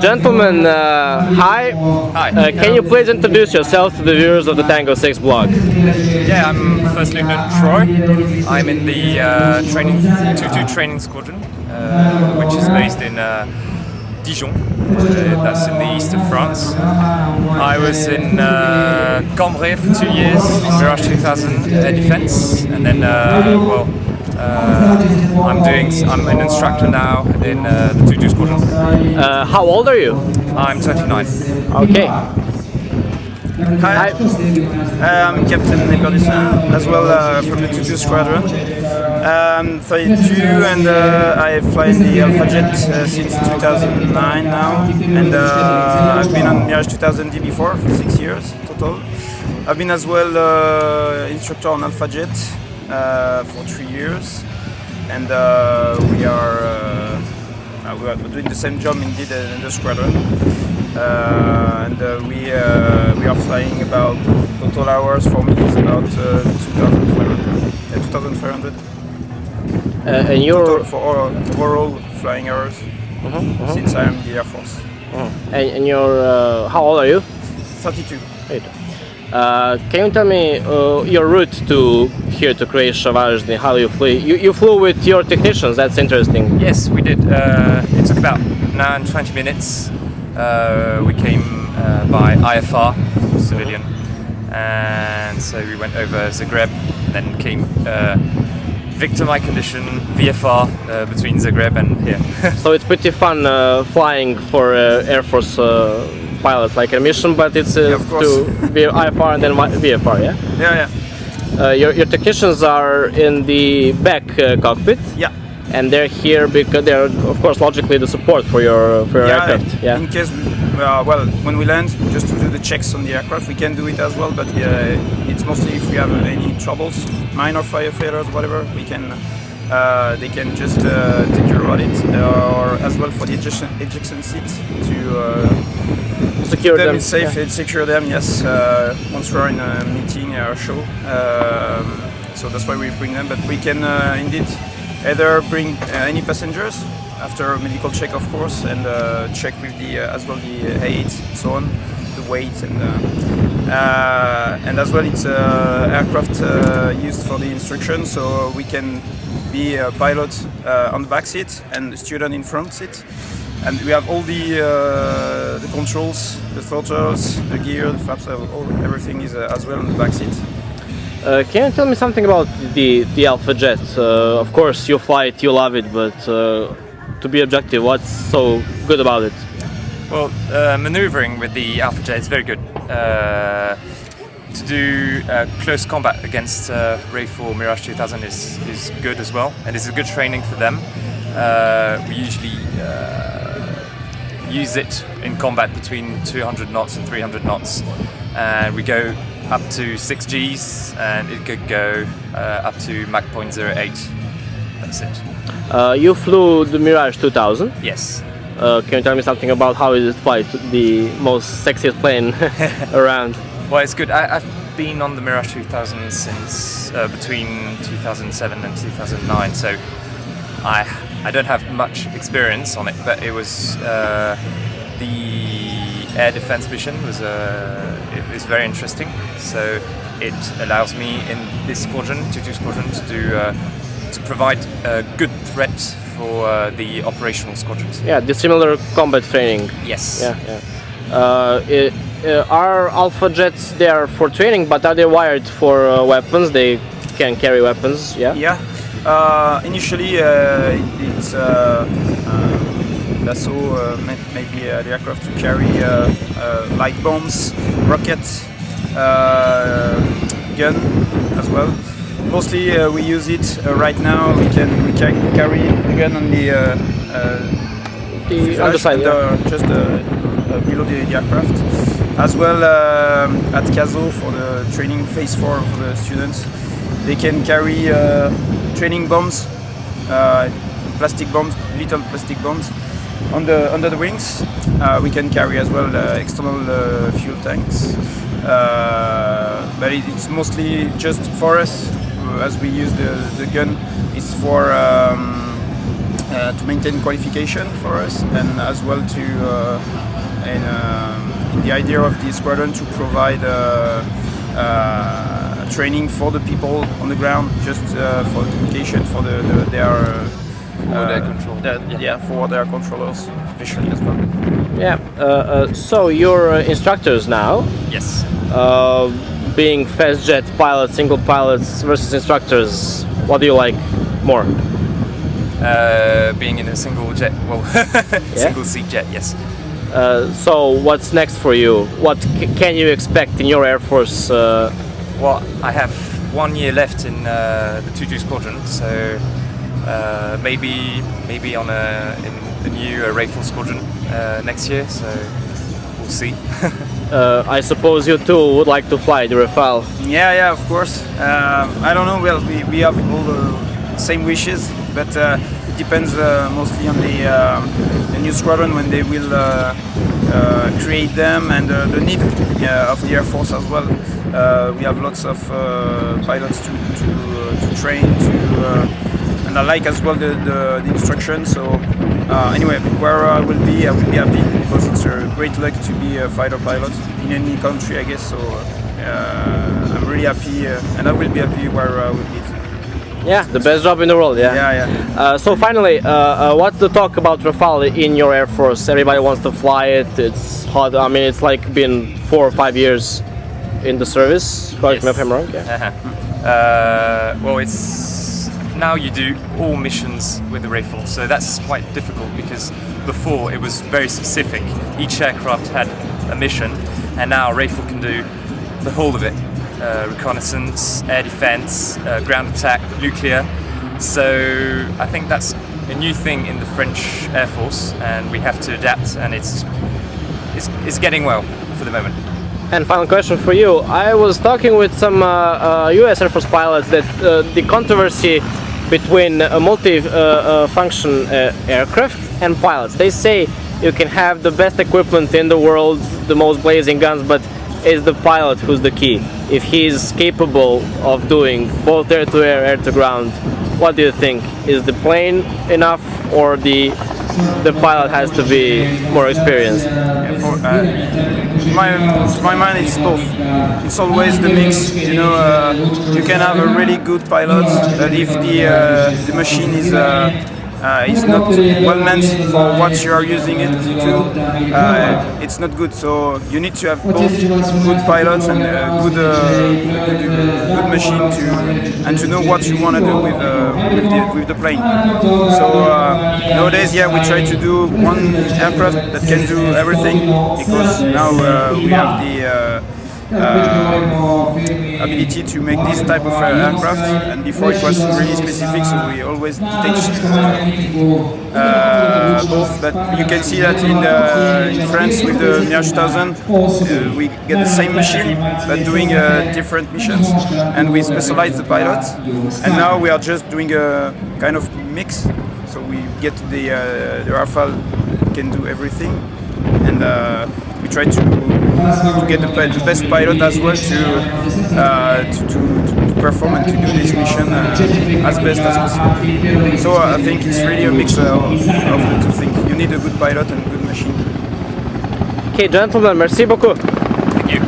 Gentlemen, hi. Hi. Can you please introduce yourself to the viewers of the Tango 6 blog? Yeah, I'm First Lieutenant Troy. I'm in the training 2-2 training squadron, which is based in Dijon. That's in the east of France. I was in Cambrai for 2 years on Mirage 2000 air defense, and then I'm an instructor now in the 2-2 squadron. How old are you? I'm 29. Okay. Hi, I'm Captain Eperdussin, as well from the 2-2 squadron. I'm 32 and I fly in the Alpha Jet since 2009 now, and I've been on Mirage 2000D before for 6 years total. I've been as well instructor on Alpha Jet for 3 years, and we are doing the same job indeed in the squadron. We are flying about total hours for me is about 2,500. And you're for overall flying hours since I am in the Air Force. and you're how old are you? 32. Wait. Can you tell me your route to here to Croatia, Varazdin? How you flew? You flew with your technicians. That's interesting. Yes, we did. It took about an hour and 20 minutes. We came by IFR, civilian, and so we went over Zagreb, and then came Victor my condition, VFR, between Zagreb and here. So it's pretty fun flying for Air Force pilots, like a mission, but it's of course. to IFR and then VFR, yeah? Yeah. Your technicians are in the back cockpit. Yeah. And they're here because they're, of course, logically the support for your aircraft. Yeah. In case, when we land, just to do the checks on the aircraft, we can do it as well. But it's mostly if we have any troubles, minor fire failures, whatever, we can. They can just take care of it, or as well for the ejection seat to Secure them them. safe Yeah. and secure them. Yes, once we're in a meeting or a show, so that's why we bring them. But we can indeed either bring any passengers after a medical check, of course, and check with the as well the aids and so on, the weight and as well it's aircraft used for the instruction, so we can be a pilot on the back seat and the student in front seat, and we have all the controls, the throttles, the gear, the flaps, everything is as well on the back seat. Can you tell me something about the Alpha Jet? Of course, you fly it, you love it, but to be objective, what's so good about it? Well, maneuvering with the Alpha Jet is very good. To do close combat against Rafale Mirage 2000 is good as well, and it's a good training for them. We usually use it in combat between 200 knots and 300 knots, and we go up to 6 Gs, and it could go up to Mach 0.08. That's it. You flew the Mirage 2000. Yes. Can you tell me something about how is it fly? The most sexiest plane around. Well, it's good. I've been on the Mirage 2000 since between 2007 and 2009, so I don't have much experience on it, but it was the air defense mission was very interesting. So it allows me in this squadron, 2-2 squadron, to provide a good threat for the operational squadrons. Yeah, the similar combat training. Yes. Yeah. Are Alpha Jets there for training, but are they wired for weapons? They can carry weapons. Yeah. Yeah. Initially, it's Dassault maybe the aircraft to carry light bombs, rockets, gun as well. Mostly we use it right now. We can carry the gun on the underside, just below the aircraft. As well at CASO for the training phase 4 for the students, they can carry training bombs, plastic bombs, little plastic bombs under the wings. We can carry as well external fuel tanks, but it's mostly just for us. as we use the gun, is for to maintain qualification for us, and as well to in the idea of the squadron to provide training for the people on the ground, just for communication for their for their controllers, especially as well. Yeah. So you're instructors now. Yes. Being fast jet pilots, single pilots versus instructors, what do you like more? Being in a single jet, well, single seat jet, yes. So what's next for you? What can you expect in your Air Force? Well, I have 1 year left in the 2-2 squadron, so maybe on in the new Rafale squadron next year. So we'll see. I suppose you too would like to fly the Rafale. Yeah, of course. I don't know. Well, we have all the same wishes, but it depends mostly on the new squadron when they will create them, and the need of the Air Force as well. We have lots of pilots to train, and I like as well the instruction. So anyway, where I will be happy, because it's a great luck to be a fighter pilot in any country, I guess. So I'm really happy, and I will be happy where I will be. Yeah, the best job in the world. Yeah. So finally, what's the talk about Rafale in your Air Force? Everybody wants to fly it. It's hot. I mean, it's like been 4 or 5 years in the service. Correct me if I'm wrong. Yeah. Well, it's now you do all missions with the Rafale, so that's quite difficult, because before it was very specific. Each aircraft had a mission, and now Rafale can do the whole of it. Reconnaissance, air defense, ground attack, nuclear. So I think that's a new thing in the French Air Force, and we have to adapt, and it's getting well for the moment. And final question for you. I was talking with some US Air Force pilots that the controversy between a multi-function aircraft and pilots. They say you can have the best equipment in the world, the most blazing guns, but it's the pilot who's the key. If he's capable of doing both air-to-air, air-to-ground, what do you think? Is the plane enough, or the pilot has to be more experienced? To my mind, it's both. It's always the mix. You know, you can have a really good pilot, but if the machine is not well meant for what you are using it to, it's not good. So you need to have both good pilots and a good machine to know what you want to do with the plane. So nowadays, we try to do one aircraft that can do everything, because now we have the ability to make this type of aircraft, and before it was really specific, so we always detached both. But you can see that in France with the Mirage 1000, we get the same machine but doing different missions, and we specialize the pilots, and now we are just doing a kind of mix, so we get the Rafale can do everything, and we try to get the best pilot as well to perform and to do this mission as best as possible. So I think it's really a mix of the two things. You need a good pilot and a good machine. Okay, gentlemen, merci beaucoup. Thank you.